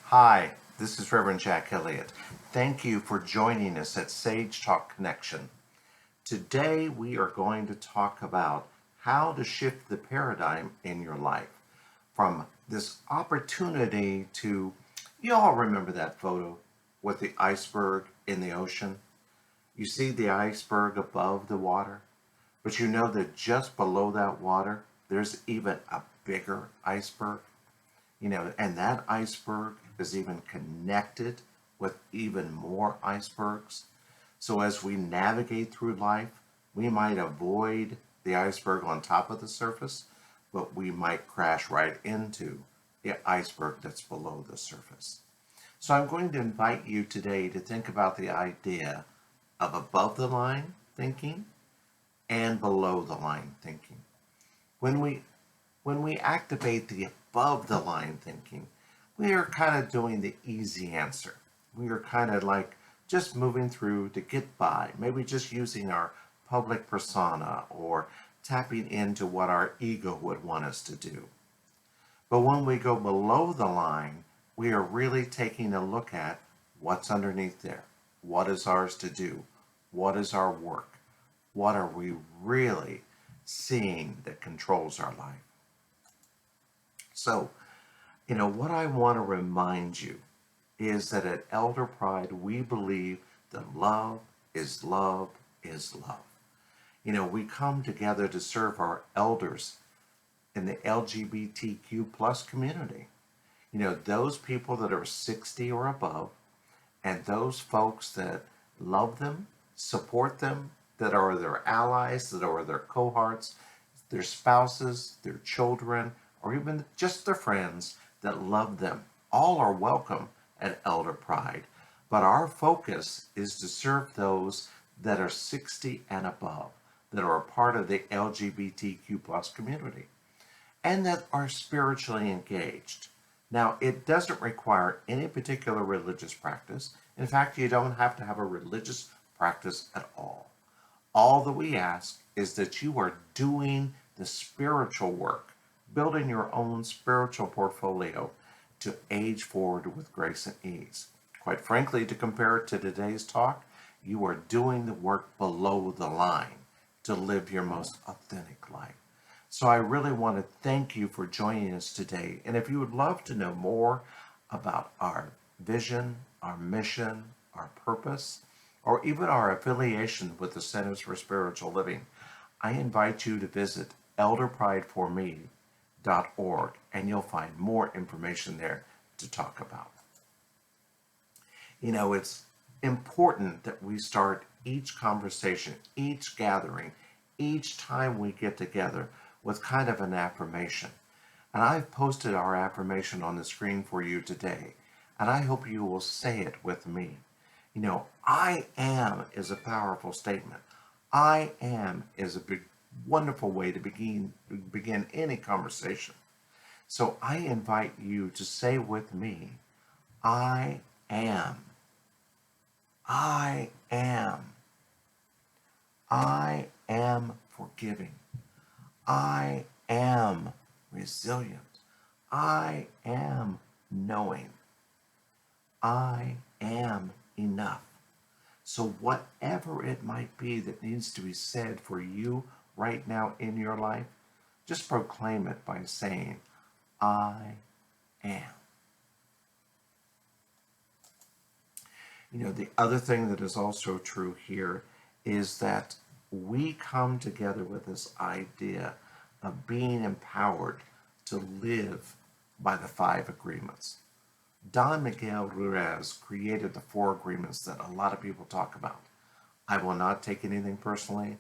Hi, this is Reverend Jack Elliott. Thank you for joining us at SageTalk Connection. Today we are going to talk about how to shift the paradigm in your life from this opportunity to, you all remember that photo with the iceberg in the ocean? You see the iceberg above the water, but you know that just below that water, there's even a bigger iceberg. And that iceberg is even connected with even more icebergs. So as we navigate through life, we might avoid the iceberg on top of the surface, but we might crash right into the iceberg that's below the surface. So I'm going to invite you today to think about the idea of above the line thinking and below the line thinking. When we activate the above the line thinking, we are kind of doing the easy answer. We are kind of like just moving through to get by, maybe just using our public persona or tapping into what our ego would want us to do. But when we go below the line, we are really taking a look at what's underneath there. What is ours to do? What is our work? What are we really seeing that controls our life? So, what I want to remind you is that at Elder Pride, we believe that love is love is love. We come together to serve our elders in the LGBTQ plus community. Those people that are 60 or above, and those folks that love them, support them, that are their allies, that are their cohorts, their spouses, their children, or even just their friends that love them. All are welcome at Elder Pride, but our focus is to serve those that are 60 and above, that are a part of the LGBTQ plus community, and that are spiritually engaged. Now, it doesn't require any particular religious practice. In fact, you don't have to have a religious practice at all. All that we ask is that you are doing the spiritual work, building your own spiritual portfolio to age forward with grace and ease. Quite frankly, to compare it to today's talk, you are doing the work below the line to live your most authentic life. So I really want to thank you for joining us today. And if you would love to know more about our vision, our mission, our purpose, or even our affiliation with the Centers for Spiritual Living, I invite you to visit elderprideforme.org, and you'll find more information there to talk about. It's important that we start each conversation, each gathering, each time we get together with kind of an affirmation. And I've posted our affirmation on the screen for you today, and I hope you will say it with me. I am is a powerful statement. I am is a big, wonderful way to begin any conversation. So I invite you to say with me, I am. I am. I am forgiving. I am resilient. I am knowing. I am enough. So whatever it might be that needs to be said for you right now in your life, just proclaim it by saying, I am. The other thing that is also true here is that we come together with this idea of being empowered to live by the 5 agreements. Don Miguel Ruiz created the 4 agreements that a lot of people talk about. I will not take anything personally.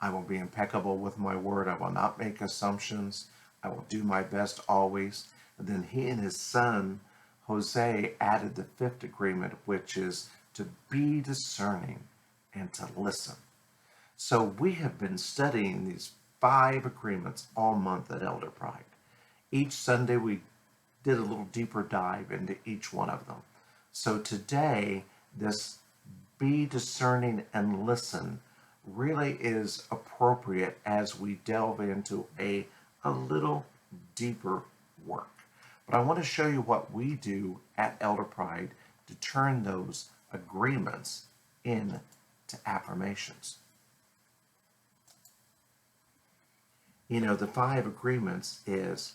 I will be impeccable with my word. I will not make assumptions. I will do my best always. And then he and his son, Jose, added the 5th agreement, which is to be discerning and to listen. So we have been studying these 5 agreements all month at Elder Pride. Each Sunday we did a little deeper dive into each one of them. So today, this be discerning and listen really is appropriate as we delve into a little deeper work. But I want to show you what we do at Elder Pride to turn those agreements into affirmations. The 5 agreements is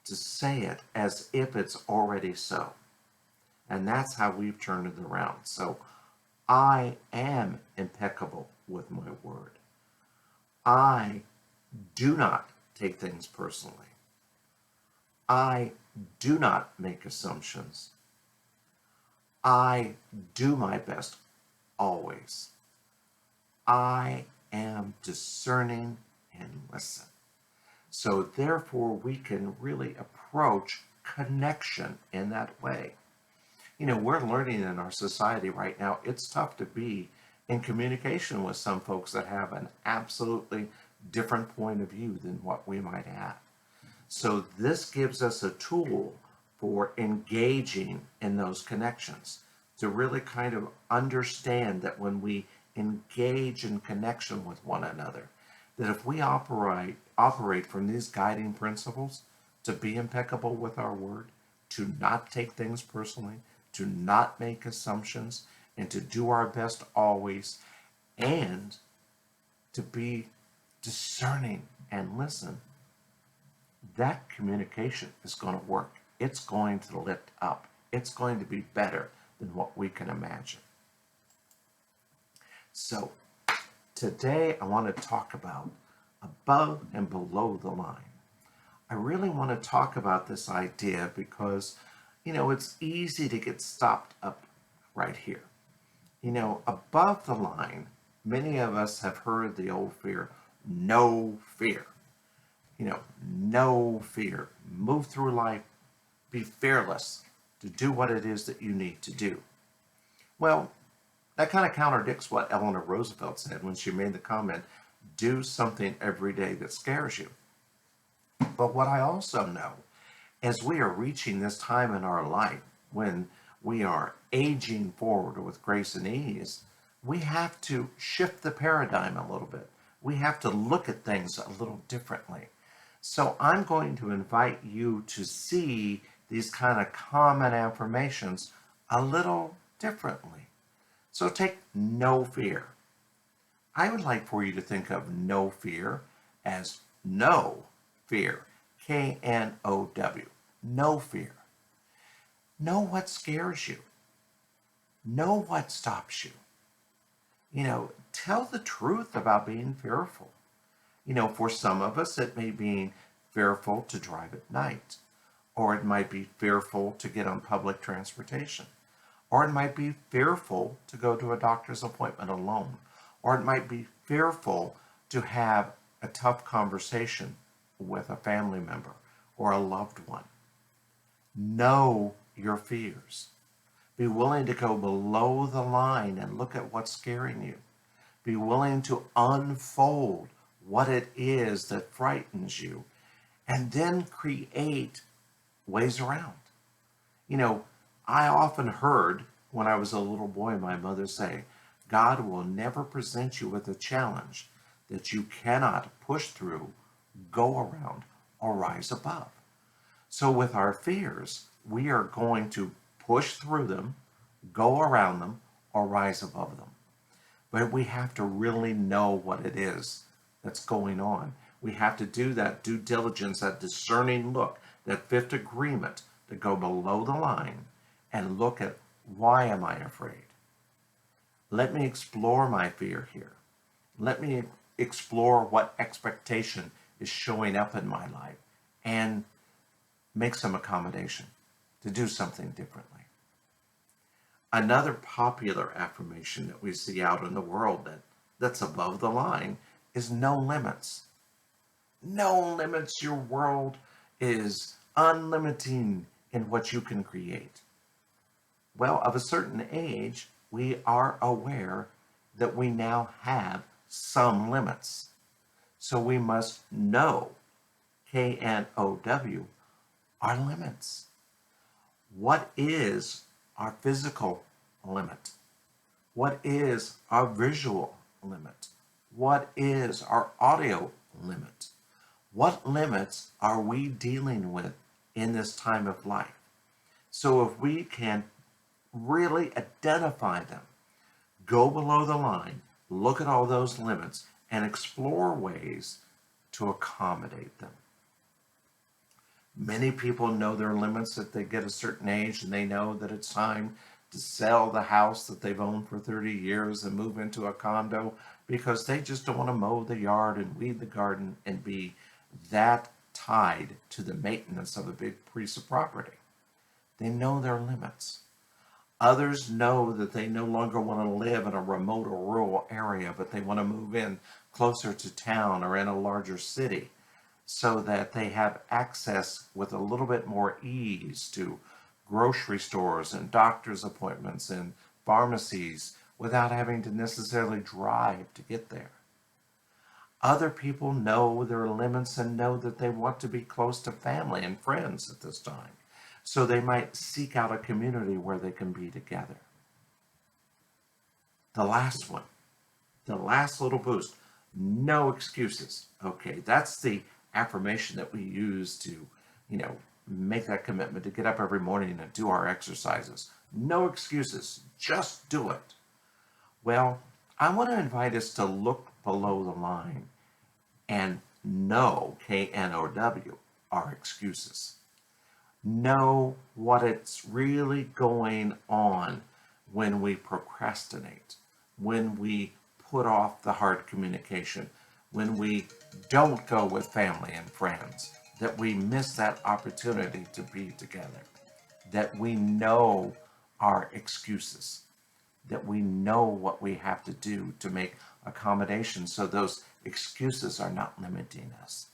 to say it as if it's already so. And that's how we've turned it around. So I am impeccable with my word. I do not take things personally. I do not make assumptions. I do my best always. I am discerning and listen. So therefore, we can really approach connection in that way. We're learning in our society right now, it's tough to be in communication with some folks that have an absolutely different point of view than what we might have. So this gives us a tool for engaging in those connections, to really kind of understand that when we engage in connection with one another, that if we operate from these guiding principles, to be impeccable with our word, to not take things personally, to not make assumptions, and to do our best always, and to be discerning and listen, that communication is going to work. It's going to lift up. It's going to be better than what we can imagine. So today I want to talk about above and below the line. I really want to talk about this idea because, it's easy to get stopped up right here. Above the line, many of us have heard the old fear, no fear. No fear. Move through life, be fearless to do what it is that you need to do. Well, that kind of contradicts what Eleanor Roosevelt said when she made the comment, do something every day that scares you. But what I also know, as we are reaching this time in our life when we are aging forward with grace and ease, we have to shift the paradigm a little bit. We have to look at things a little differently. So I'm going to invite you to see these kind of common affirmations a little differently. So take no fear. I would like for you to think of no fear as no fear. K-N-O-W. No fear. Know what scares you. Know what stops you. Tell the truth about being fearful. For some of us, it may be fearful to drive at night, or it might be fearful to get on public transportation, or it might be fearful to go to a doctor's appointment alone, or it might be fearful to have a tough conversation with a family member or a loved one. Know your fears. Be willing to go below the line and look at what's scaring you. Be willing to unfold what it is that frightens you, and then create ways around. I often heard when I was a little boy my mother say, God will never present you with a challenge that you cannot push through, go around, or rise above. So with our fears, we are going to push through them, go around them, or rise above them. But we have to really know what it is that's going on. We have to do that due diligence, that discerning look, that fifth agreement to go below the line and look at, why am I afraid? Let me explore my fear here. Let me explore what expectation is showing up in my life and make some accommodation to do something differently. Another popular affirmation that we see out in the world that's above the line is no limits. No limits. Your world is unlimiting in what you can create. Well, of a certain age, we are aware that we now have some limits. So we must know, K-N-O-W, our limits. What is our physical limit? What is our visual limit? What is our audio limit? What limits are we dealing with in this time of life. So if we can really identify them, go below the line, look at all those limits, and explore ways to accommodate them. Many people know their limits if they get a certain age, and they know that it's time to sell the house that they've owned for 30 years and move into a condo because they just don't want to mow the yard and weed the garden and be that tied to the maintenance of a big piece of property. They know their limits. Others know that they no longer want to live in a remote or rural area, but they want to move in closer to town or in a larger city so that they have access with a little bit more ease to grocery stores and doctor's appointments and pharmacies without having to necessarily drive to get there. Other people know their limits and know that they want to be close to family and friends at this time. So they might seek out a community where they can be together. The last one, the last little boost, no excuses. Okay, that's the affirmation that we use to, make that commitment to get up every morning and do our exercises. No excuses, just do it. Well, I want to invite us to look below the line and know, K-N-O-W, our excuses. Know what it's really going on when we procrastinate, when we put off the hard communication, when we don't go with family and friends, that we miss that opportunity to be together, that we know our excuses, that we know what we have to do to make accommodations so those excuses are not limiting us.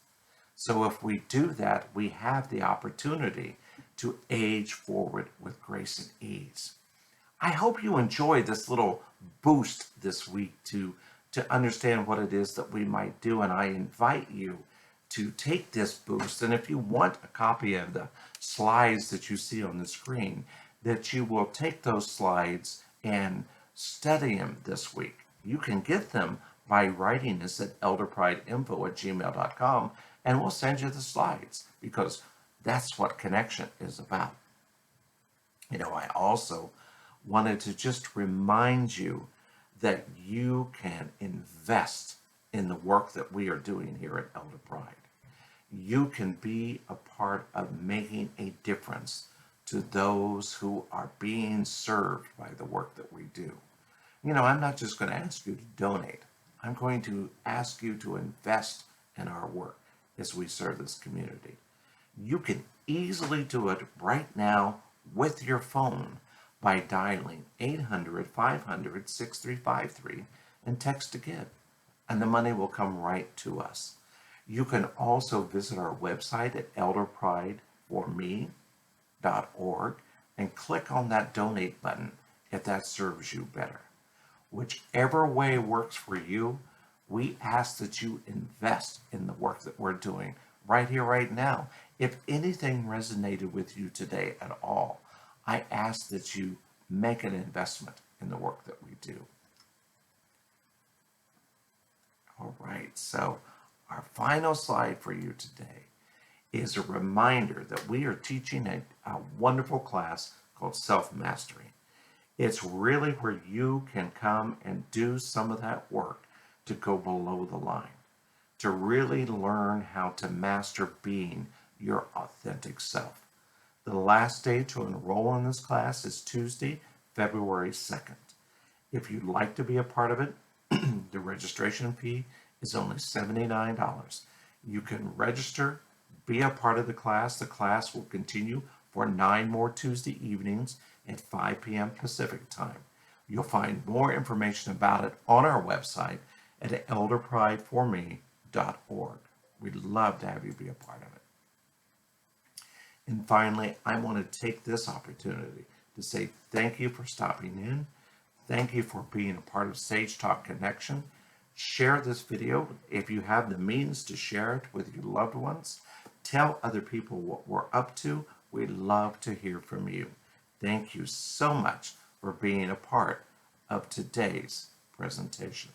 So if we do that, we have the opportunity to age forward with grace and ease. I hope you enjoyed this little boost this week to understand what it is that we might do, and I invite you to take this boost, and if you want a copy of the slides that you see on the screen, that you will take those slides and study them this week. You can get them by writing us at elderprideinfo@gmail.com, and we'll send you the slides because that's what connection is about. I also wanted to just remind you that you can invest in the work that we are doing here at Elder Pride. You can be a part of making a difference to those who are being served by the work that we do. I'm not just going to ask you to donate. I'm going to ask you to invest in our work as we serve this community. You can easily do it right now with your phone by dialing 800-500-6353 and text to give, and the money will come right to us. You can also visit our website at elderprideforme.org and click on that donate button if that serves you better. Whichever way works for you, we ask that you invest in the work that we're doing right here, right now. If anything resonated with you today at all, I ask that you make an investment in the work that we do. All right, so our final slide for you today is a reminder that we are teaching a wonderful class called Self-Mastery. It's really where you can come and do some of that work to go below the line, to really learn how to master being your authentic self. The last day to enroll in this class is Tuesday, February 2nd. If you'd like to be a part of it, the registration fee is only $79. You can register, be a part of the class. The class will continue for 9 more Tuesday evenings at 5 p.m. Pacific time. You'll find more information about it on our website at elderprideforme.org. We'd love to have you be a part of it. And finally, I want to take this opportunity to say thank you for stopping in. Thank you for being a part of SageTalk Connection. Share this video if you have the means to share it with your loved ones. Tell other people what we're up to. We'd love to hear from you. Thank you so much for being a part of today's presentation.